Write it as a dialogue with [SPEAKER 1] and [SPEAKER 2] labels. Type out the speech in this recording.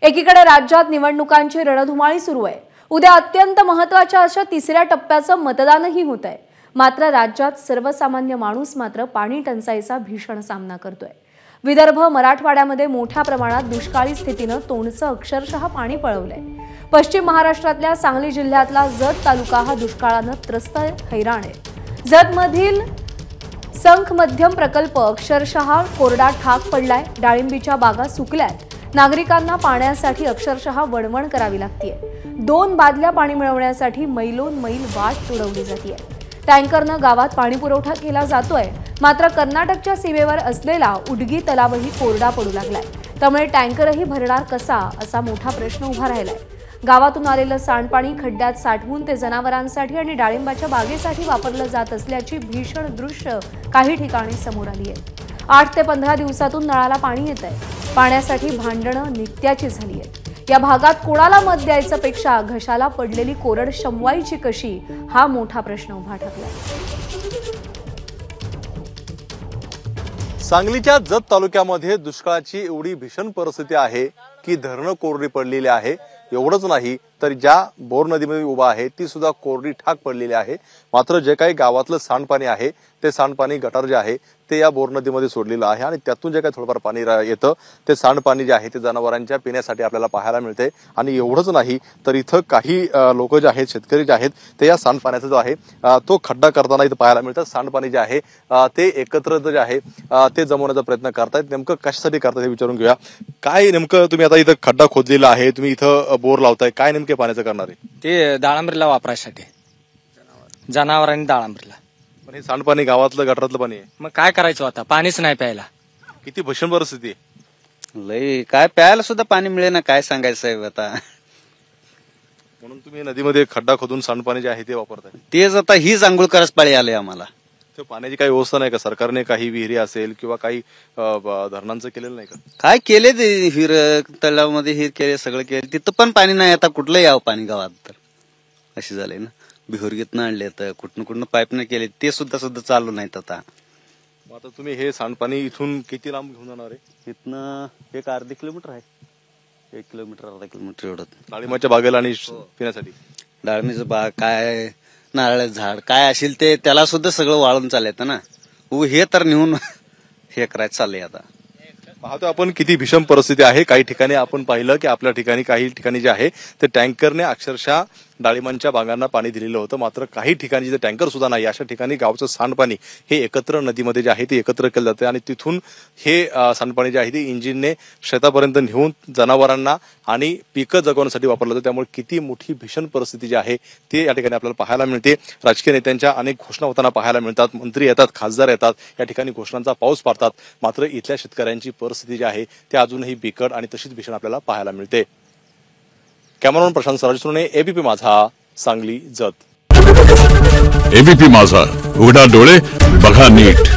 [SPEAKER 1] एकीकडे राज्यात निवडणुकांची रणधुमाळी सुरू आहे। उद्या अत्यंत महत्त्वाच्या अशा तिसऱ्या टप्प्याचं मतदानही होत आहे। मात्र राज्यात सर्वसामान्य माणूस मात्र पाणी टंचाईचा भीषण सामना करतोय। विदर्भ मराठवाड्यामध्ये मोठ्या प्रमाणात दुष्काळी स्थितीनं तोंडचं अक्षरशः पाणी पळवलंय। पश्चिम महाराष्ट्रातल्या सांगली जिल्ह्यातला जत तालुका हा दुष्काळानं त्रस्त हैराण आहे। जतमधील संख मध्यम प्रकल्प अक्षरशः कोरडा ठाक पडलाय। डाळिंबीच्या बागा सुकल्यात। नागरिकांना पाण्यासाठी अक्षरशः वणवण करावी लागतेय। 2 बादल्या पाणी मिळवण्यासाठी मैलोन मैल वाट तुडवली जाते। टँकरनं गावात पाणी पुरवठा केला जातोय। मात्र कर्नाटकच्या सीमेवर असलेला उडगी तलावही कोरडा पडू लागलाय। त्यामुळे टँकरही भरणार कसा असा मोठा प्रश्न उभा राहिलाय। गावातून आलेलं सांडपाणी खड्ड्यात साठवून ते जनावरांसाठी आणि डाळिंबाच्या बागेसाठी वापरलं जात असल्याची भीषण दृश्य काही ठिकाणी समोर आली आहेत। 8 ते 15 दिवसातून नळाला पाणी येतंय। पाण्यासाठी भांडणं नित्याची झाली आहेत। या भागात कोणाला मत द्यायचं पेक्षा घशाला पडलेली कोरड शमवायची कशी हा मोठा प्रश्न उभा ठाकलाय।
[SPEAKER 2] सांगलीच्या जत तालुक्यामध्ये दुष्काळाची एवढी भीषण परिस्थिती आहे की धरणं कोरडी पडलेली आहे। एवढंच नाही तर ज्या बोर नदीमध्ये उभा आहे ती सुद्धा कोरडी ठाक पडलेली आहे। मात्र जे काही गावातलं सांडपाणी आहे ते सांडपाणी गटार जे आहे ते या बोर नदीमध्ये सोडलेलं आहे आणि त्यातून जे काही थोडंफार पाणी येतं ते सांडपाणी जे आहे ते जनावरांच्या पिण्यासाठी आपल्याला पाहायला मिळते। आणि एवढंच नाही तर इथं काही लोक जे आहेत शेतकरी जे आहेत ते या सांडपाण्याचा जो आहे तो खड्डा करताना इथं पाहायला मिळतं। सांडपाणी जे आहे ते एकत्र जे आहे ते जमवण्याचा प्रयत्न करतायत। नेमकं कशासाठी करतायत हे विचारून घेऊया। काय नेमकं तुम्ही आता इथं खड्डा खोदलेला आहे, तुम्ही इथं बोर लावताय, काय नेमके पाण्याचं करणार आहे?
[SPEAKER 3] ते दाळंबरीला वापरायसाठी, जनावरांनी दाळंबरीला।
[SPEAKER 2] पण हे सांडपाणी गावातलं गटारातलं पाणी आहे,
[SPEAKER 3] मग काय करायचं आता? पाणीच नाही प्यायला।
[SPEAKER 2] किती भीषण परिस्थिती आहे।
[SPEAKER 4] लय काय प्यायला सुद्धा पाणी मिळे ना, काय सांगायचं साहेब आता।
[SPEAKER 2] म्हणून तुम्ही नदीमध्ये खड्डा खोदून सांडपाणी जे आहे ते वापरताय।
[SPEAKER 4] तेच आता हीच आंघोळ करायच पाळी आले आम्हाला।
[SPEAKER 2] तर पाण्याची काही व्यवस्था नाही का? सरकारने काही विहिरी असेल किंवा काही धरणांचं केलेलं नाही का?
[SPEAKER 4] काय केले ते हिर तलावामध्ये हिर केले, सगळं केलं, तिथं पण पाणी नाही। आता कुठलं यावं पाणी गावात? तर अशी झाले ना। बिहोरगीतनं आणले तर कुठनं पाईपनं केले, ते सुद्धा चालू नाहीत आता।
[SPEAKER 2] आता तुम्ही हे सांडपाणी इथून किती लांब घेऊन जाणार आहे?
[SPEAKER 4] इथनं एक अर्धा किलोमीटर आहे, 1 किलोमीटर अर्धा किलोमीटर एवढं।
[SPEAKER 2] डाळिंबाच्या बागेला आणि पिण्यासाठी
[SPEAKER 4] डाळिंबाचं बाग काय, नारळ झाड काय असेल ते त्याला सुद्धा सगळं वाळून चालायचं ना। हे तर नेऊन हे करायचं चाललंय आता।
[SPEAKER 2] पाहतो आपण किती भीषण परिस्थिती आहे। काही ठिकाणी आपण पाहिलं की आपल्या ठिकाणी काही ठिकाणी जे आहे ते टँकरने अक्षरशः डाळिंबांच्या बागांना पाणी दिलेलं होतं। मात्र काही ठिकाणी जे टँकर सुद्धा नाही अशा ठिकाणी गावचं सांडपाणी हे एकत्र नदीमध्ये जे आहे ते एकत्र केलं जातं आणि तिथून हे सांडपाणी जे आहे ते इंजिनने शेतापर्यंत नेऊन जनावरांना आणि पिकं जगवण्यासाठी वापरलं जातं। त्यामुळे किती मोठी भीषण परिस्थिती जी आहे ती या ठिकाणी आपल्याला पाहायला मिळते। राजकीय नेत्यांच्या अनेक घोषणा होताना पाहायला मिळतात, मंत्री येतात, खासदार येतात, या ठिकाणी घोषणांचा पाऊस पाडतात। मात्र इथल्या शेतकऱ्यांची परिस्थिती जी आहे ती अजूनही बिकट आणि तशीच भीषण आपल्याला पाहायला मिळते। कॅमेरामन प्रशांत सराजसुने, एबीपी माझा, सांगली जत।
[SPEAKER 5] एबीपी माझा, उघडा डोळे बघा नीट।